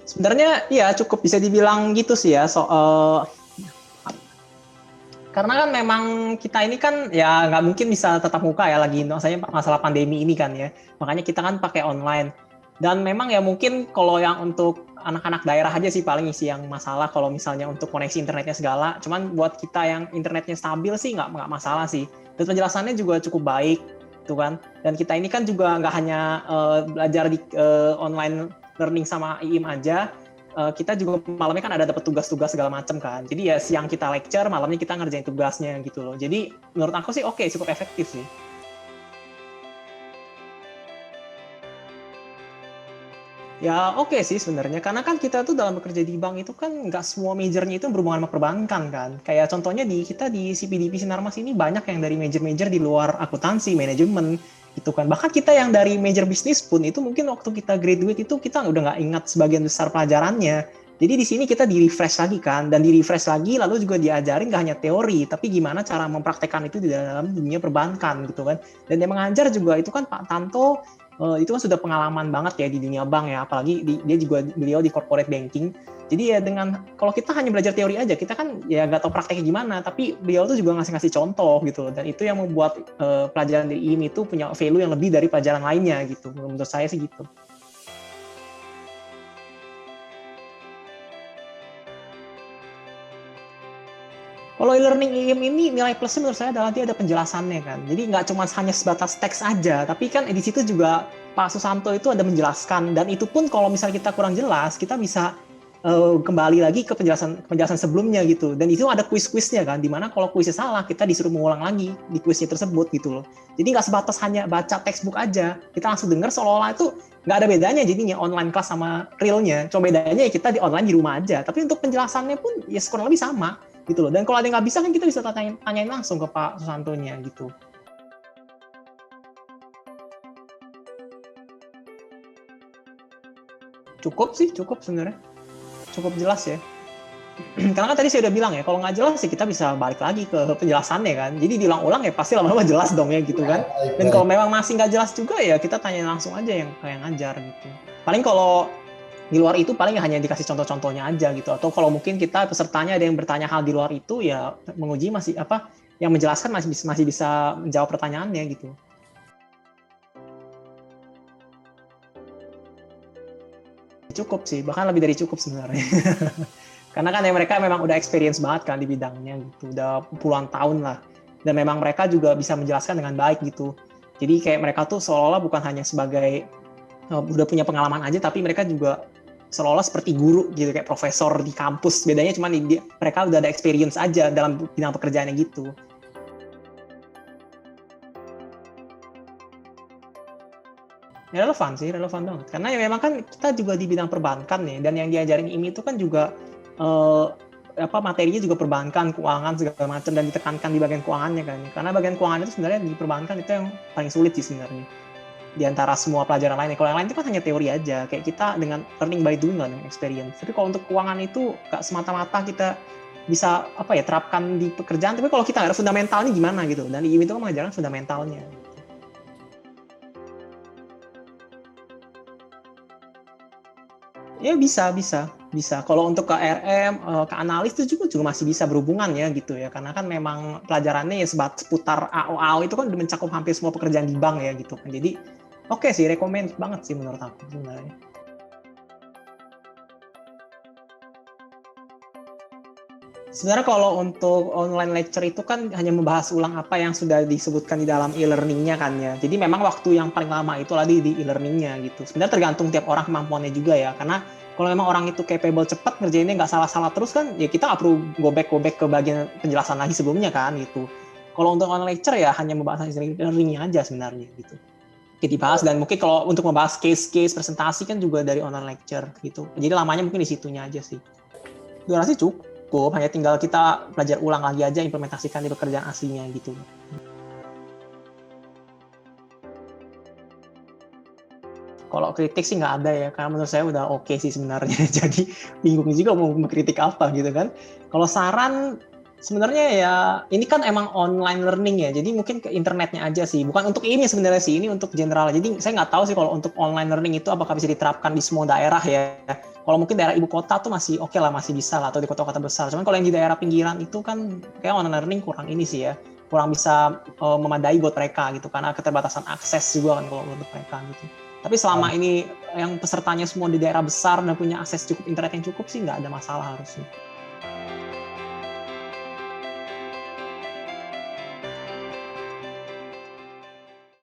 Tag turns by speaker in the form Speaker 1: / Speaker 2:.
Speaker 1: Sebenarnya ya cukup bisa dibilang gitu sih ya. Karena kan memang kita ini kan ya nggak mungkin bisa tatap muka ya lagi maksudnya masalah pandemi ini kan ya. Makanya kita kan pakai online. Dan memang ya mungkin kalau yang untuk anak-anak daerah aja sih paling isi yang masalah kalau misalnya untuk koneksi internetnya segala. Cuman buat kita yang internetnya stabil sih nggak masalah sih. Dan penjelasannya juga cukup baik tuh kan. Dan kita ini kan juga nggak hanya belajar di online learning sama IIM aja, kita juga malamnya kan ada dapat tugas-tugas segala macam kan. Jadi ya siang kita lecture, malamnya kita ngerjain tugasnya gitu loh. Jadi menurut aku sih oke, cukup efektif sih. Ya oke sih sebenarnya, karena kan kita tuh dalam bekerja di bank itu kan nggak semua majornya itu berhubungan sama perbankan kan. Kayak contohnya di kita di CPDP Sinarmas ini banyak yang dari major-major di luar akuntansi, manajemen gitu kan. Bahkan kita yang dari major bisnis pun itu mungkin waktu kita graduate itu kita udah nggak ingat sebagian besar pelajarannya. Jadi di sini kita di refresh lagi kan, dan di refresh lagi lalu juga diajarin nggak hanya teori, tapi gimana cara mempraktekkan itu di dalam dunia perbankan gitu kan. Dan yang mengajar juga itu kan Pak Tanto, itu kan sudah pengalaman banget ya di dunia bank ya, apalagi dia juga beliau di corporate banking. Jadi ya dengan kalau kita hanya belajar teori aja, kita kan ya nggak tahu prakteknya gimana, tapi beliau tuh juga ngasih contoh gitu, dan itu yang membuat pelajaran di IIM itu punya value yang lebih dari pelajaran lainnya gitu. Menurut saya sih gitu. Kalau e-learning IIM ini nilai plusnya menurut saya adalah dia ada penjelasannya kan. Jadi nggak cuma hanya sebatas teks aja, tapi kan di situ juga Pak Susanto itu ada menjelaskan, dan itu pun kalau misalnya kita kurang jelas, kita bisa kembali lagi ke penjelasan sebelumnya gitu. Dan itu ada kuis-kuisnya kan, dimana kalau kuisnya salah kita disuruh mengulang lagi di kuisnya tersebut gitu loh. Jadi nggak sebatas hanya baca textbook aja, kita langsung dengar seolah-olah itu nggak ada bedanya jadinya online kelas sama realnya. Cuma bedanya ya kita di online di rumah aja. Tapi untuk penjelasannya pun ya kurang lebih sama gitu loh. Dan kalau ada yang nggak bisa kan kita bisa tanyain langsung ke Pak Susantonya gitu. Cukup sih, cukup sebenarnya, cukup jelas ya. Karena kan tadi saya udah bilang ya, kalau nggak jelas sih kita bisa balik lagi ke penjelasannya kan. Jadi diulang-ulang ya pasti lama-lama jelas dong ya gitu kan.
Speaker 2: Baik,
Speaker 1: Dan
Speaker 2: baik.
Speaker 1: kalau memang masih nggak jelas juga ya kita tanya langsung aja yang kayak ngajar gitu. Paling kalau di luar itu paling hanya dikasih contoh-contohnya aja gitu. Atau kalau mungkin kita pesertanya ada yang bertanya hal di luar itu ya menguji masih apa yang menjelaskan masih bisa menjawab pertanyaannya gitu. Cukup sih, bahkan lebih dari cukup sebenarnya. Karena kan ya mereka memang udah experience banget kan di bidangnya gitu, udah puluhan tahun lah. Dan memang mereka juga bisa menjelaskan dengan baik gitu. Jadi kayak mereka tuh seolah-olah bukan hanya sebagai udah punya pengalaman aja, tapi mereka juga seolah-olah seperti guru gitu, kayak profesor di kampus. Bedanya cuma mereka udah ada experience aja dalam bidang pekerjaannya gitu. Ya relevan sih, relevan banget. Karena ya memang kan kita juga di bidang perbankan nih, dan yang diajarin IMI itu kan juga eh, apa materinya juga perbankan, keuangan segala macam, dan ditekankan di bagian keuangannya kan. Karena bagian keuangan itu sebenarnya di perbankan itu yang paling sulit sih sebenarnya di antara semua pelajaran lainnya. Kalau yang lain itu kan hanya teori aja, kayak kita dengan learning by doing lah, dengan experience. Tapi kalau untuk keuangan itu gak semata-mata kita bisa apa ya terapkan di pekerjaan. Tapi kalau kita nggak ada fundamentalnya gimana gitu, dan IMI itu kan mengajarkan fundamentalnya. Ya bisa, bisa, bisa. Kalau untuk ke RM, ke analis itu juga masih bisa berhubungan ya gitu ya. Karena kan memang pelajarannya ya seputar AO itu kan udah mencakup hampir semua pekerjaan di bank ya gitu kan. Jadi oke sih, rekomend banget sih menurut aku sebenarnya. Sebenarnya kalau untuk online lecture itu kan hanya membahas ulang apa yang sudah disebutkan di dalam e-learningnya kan ya. Jadi memang waktu yang paling lama itu lagi di e-learningnya gitu. Sebenarnya tergantung tiap orang kemampuannya juga ya. Karena kalau memang orang itu capable cepat ngerjainnya nggak salah-salah terus kan, ya kita nggak perlu go back ke bagian penjelasan lagi sebelumnya kan gitu. Kalau untuk online lecture ya hanya membahas e-learningnya aja sebenarnya gitu. Jadi dibahas, dan mungkin kalau untuk membahas case-case presentasi kan juga dari online lecture gitu. Jadi lamanya mungkin di situnya aja sih. Durasi cukup, hanya tinggal kita belajar ulang lagi aja, implementasikan di pekerjaan aslinya gitu. Kalau kritik sih nggak ada ya, karena menurut saya udah oke sih sebenarnya. Jadi bingung juga mau mengkritik apa gitu kan. Kalau saran Sebenarnya ya ini kan emang online learning ya, jadi mungkin ke internetnya aja sih. Bukan untuk ini sebenarnya sih, ini untuk general. Jadi saya nggak tahu sih kalau untuk online learning itu apakah bisa diterapkan di semua daerah ya. Kalau mungkin daerah ibu kota tuh masih oke lah, masih bisa lah, atau di kota-kota besar. Cuman kalau yang di daerah pinggiran itu kan kayak online learning kurang ini sih ya, kurang bisa memadai buat mereka gitu, karena keterbatasan akses juga kan kalau untuk mereka gitu. Tapi selama ini yang pesertanya semua di daerah besar dan punya akses cukup internet yang cukup sih nggak ada masalah harusnya.